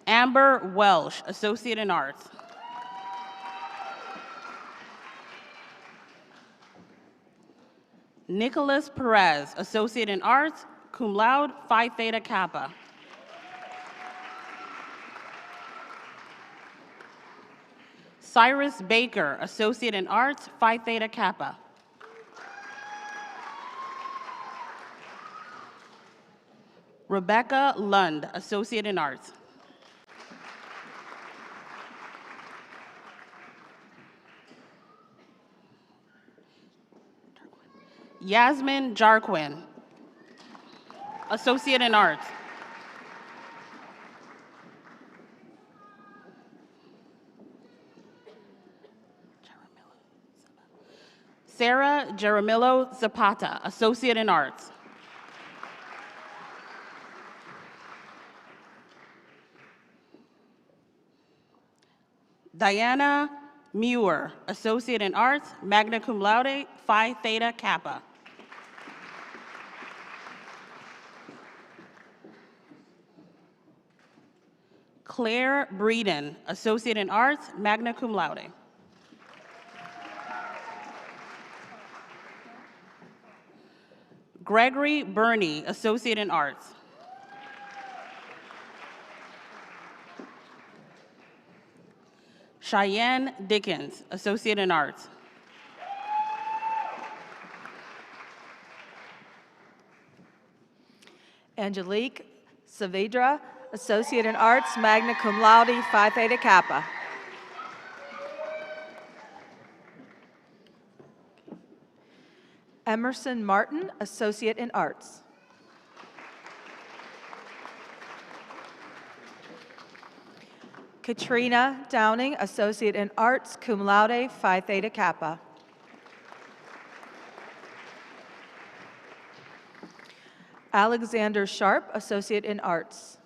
Amber Welsh, Associate in Arts. Nicholas Perez, Associate in Arts, cum laude, Phi Theta Kappa. Cyrus Baker, Associate in Arts, Phi Theta Kappa. Rebecca Lund, Associate in Arts. Yasmin Jarquin, Associate in Arts. Sarah Jaramillo Zapata, Associate in Arts. Diana Muir, Associate in Arts, magna cum laude, Phi Theta Kappa. Claire Breeden, Associate in Arts, magna cum laude. Gregory Burney, Associate in Arts. Cheyenne Dickens, Associate in Arts. Angelique Saavedra, Associate in Arts, magna cum laude, Phi Theta Kappa. Emerson Martin, Associate in Arts. Katrina Downing, Associate in Arts, cum laude, Phi Theta Kappa. Alexander Sharp, Associate in Arts.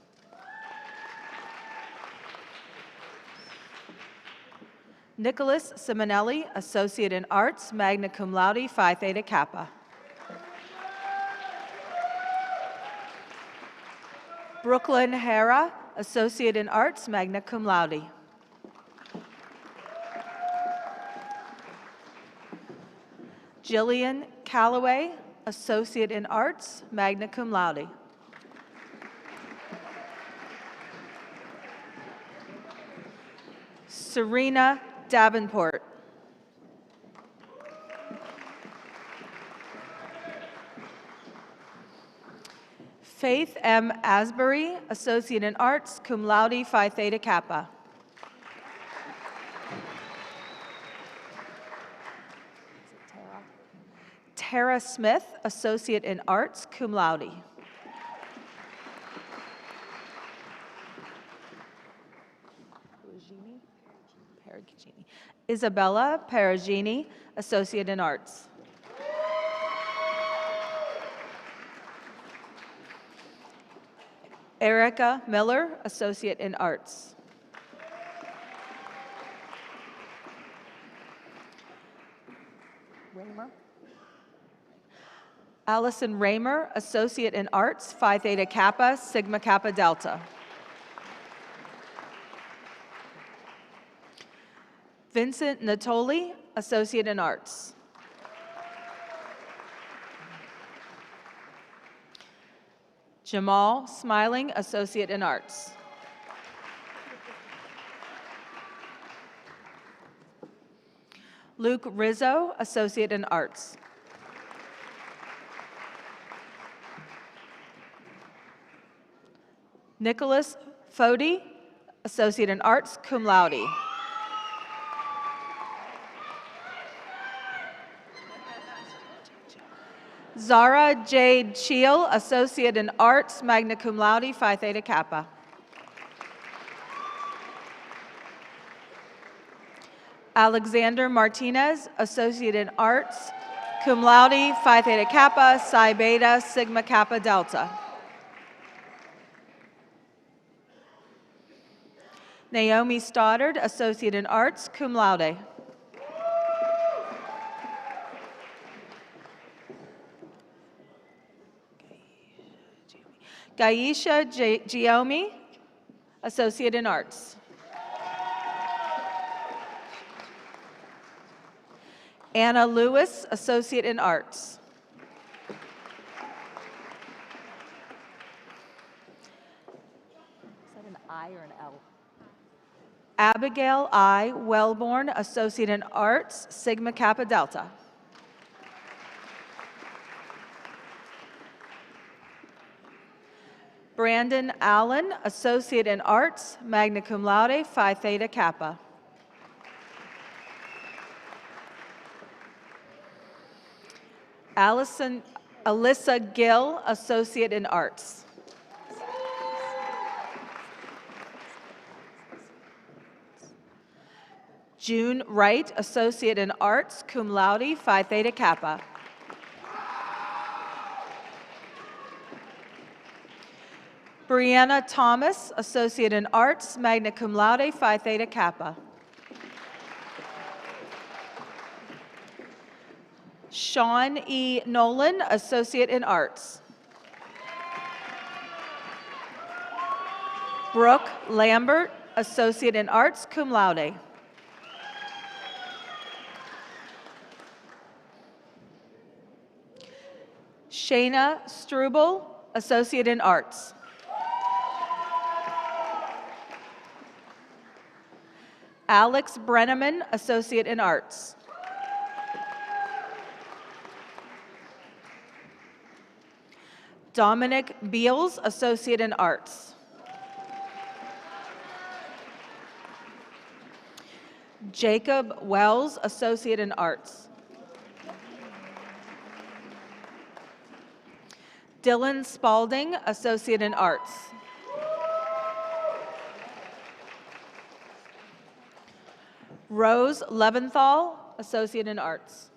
Nicholas Simonelli, Associate in Arts, magna cum laude, Phi Theta Kappa. Brooklyn Hara, Associate in Arts, magna cum laude. Jillian Calloway, Associate in Arts, magna cum laude. Serena Davenport. Faith M. Asbury, Associate in Arts, cum laude, Phi Theta Kappa. Tara Smith, Associate in Arts, cum laude. Isabella Perugini, Associate in Arts. Erica Miller, Associate in Arts. Raymer. Allison Raymer, Associate in Arts, Phi Theta Kappa, Sigma Kappa Delta. Vincent Natoli, Associate in Arts. Jamal Smiling, Associate in Arts. Luke Rizzo, Associate in Arts. Nicholas Fodi, Associate in Arts, cum laude. Zara Jade Cheel, Associate in Arts, magna cum laude, Phi Theta Kappa. Alexander Martinez, Associate in Arts, cum laude, Phi Theta Kappa, Psi Beta, Sigma Kappa Delta. Naomi Stoddard, Associate in Arts, cum laude. Gaisha Giomi, Associate in Arts. Anna Lewis, Associate in Arts. Is that an I or an L? Abigail I. Wellborn, Associate in Arts, Sigma Kappa Delta. Brandon Allen, Associate in Arts, magna cum laude, Phi Theta Kappa. Alyssa Gill, Associate in Arts. June Wright, Associate in Arts, cum laude, Phi Theta Kappa. Brianna Thomas, Associate in Arts, magna cum laude, Phi Theta Kappa. Sean E. Nolan, Associate in Arts. Brooke Lambert, Associate in Arts, cum laude. Shayna Struble, Associate in Arts. Alex Brenneman, Associate in Arts. Dominic Beals, Associate in Arts. Jacob Wells, Associate in Arts. Dylan Spalding, Associate in Arts. Rose Leventhal, Associate in Arts.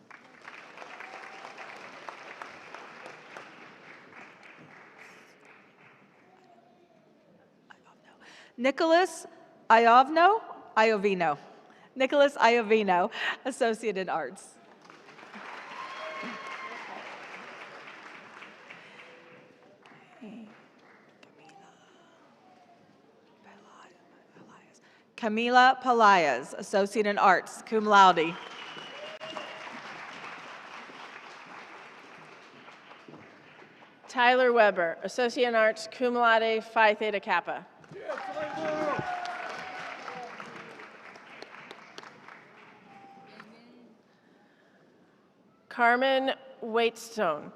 Nicholas Iovino, Associate in Arts. Camila Pelaez, Associate in Arts, cum laude. Tyler Weber, Associate in Arts, cum laude, Phi Theta Kappa. Carmine Whitestone,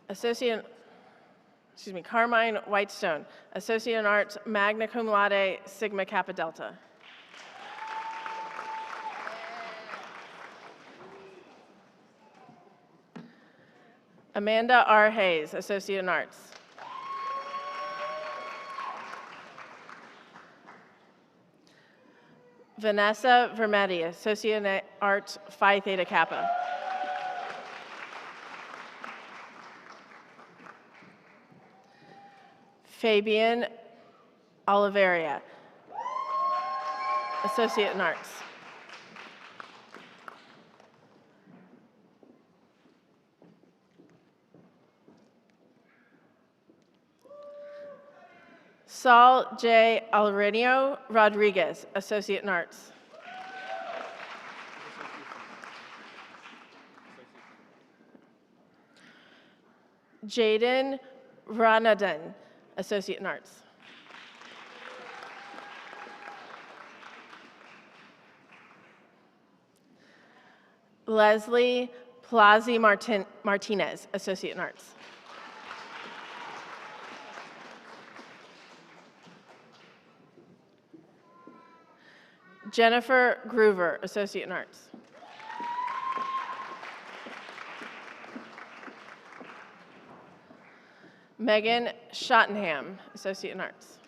Associate in Arts, magna cum laude, Sigma Kappa Delta. Amanda R. Hayes, Associate in Arts. Vanessa Vermetti, Associate in Arts, Phi Theta Kappa. Fabian Oliveria, Associate in Arts. Saul J. Alrenio Rodriguez, Associate in Arts. Jaden Ranadan, Associate in Arts. Leslie Plazi Martinez, Associate in Arts. Jennifer Groover, Associate in Arts. Megan Schottenham, Associate in Arts.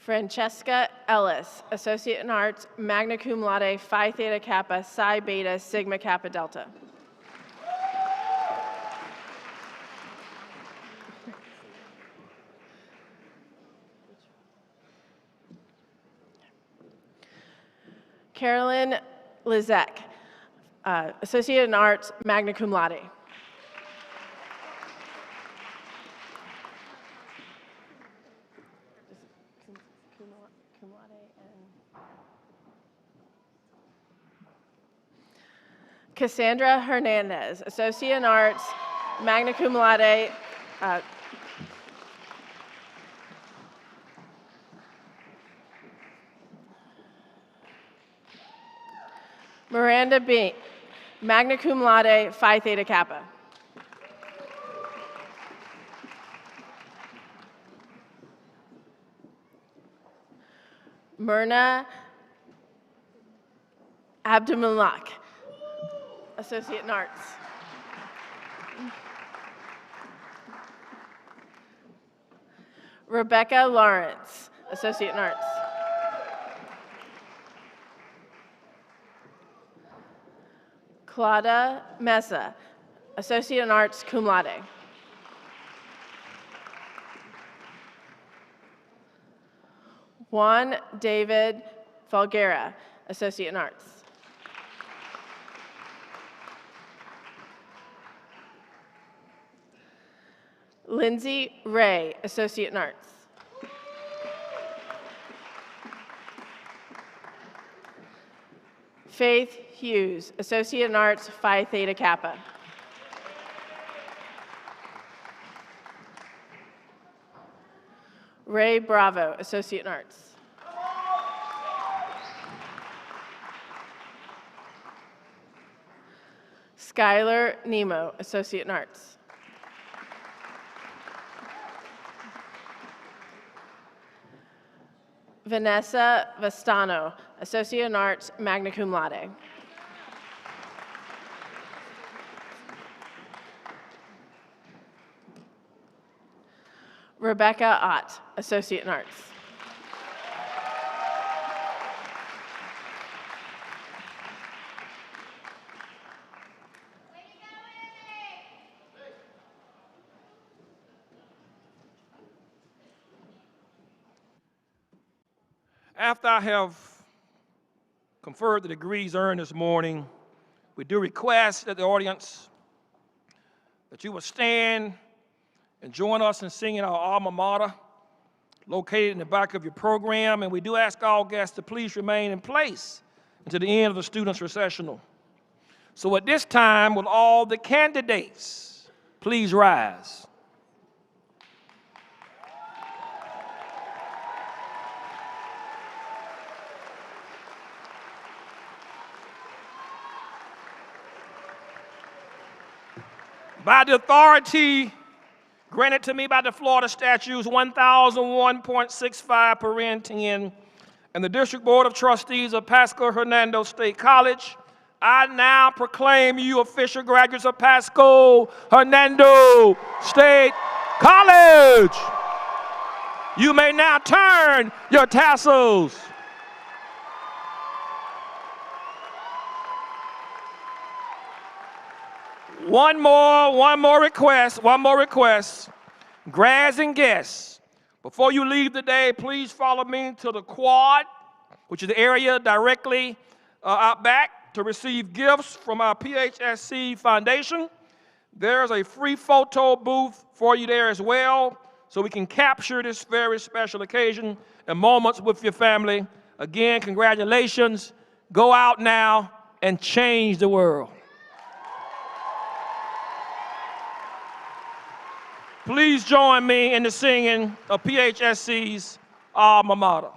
Francesca Ellis, Associate in Arts, magna cum laude, Phi Theta Kappa, Psi Beta, Sigma Kappa Delta. Carolyn Lizek, Associate in Arts, magna cum laude. Cassandra Hernandez, Associate in Arts, magna cum laude. Miranda B, magna cum laude, Phi Theta Kappa. Myrna Abdulmalak, Associate in Arts. Rebecca Lawrence, Associate in Arts. Claudia Mesa, Associate in Arts, cum laude. Juan David Falguera, Associate in Arts. Lindsay Ray, Associate in Arts. Faith Hughes, Associate in Arts, Phi Theta Kappa. Ray Bravo, Associate in Arts. Skylar Nemo, Associate in Arts. Vanessa Vastano, Associate in Arts, magna cum laude. Rebecca Ott, Associate in Arts. After I have conferred the degrees earned this morning, we do request that the audience that you will stand and join us in singing our alma mater, located in the back of your program. And we do ask all guests to please remain in place until the end of the students' recessional. So at this time, will all the candidates please rise? By the authority granted to me by the Florida Statutes 1001.65 paren 10 and the District Board of Trustees of Pasco-Hernando State College, I now proclaim you official graduates of Pasco-Hernando State College. You may now turn your tassels. One more request. Grads and guests, before you leave today, please follow me to the quad, which is the area directly out back, to receive gifts from our PHSC Foundation. There's a free photo booth for you there as well, so we can capture this very special occasion and moments with your family. Again, congratulations. Go out now and change the world. Please join me in the singing of PHSC's alma mater.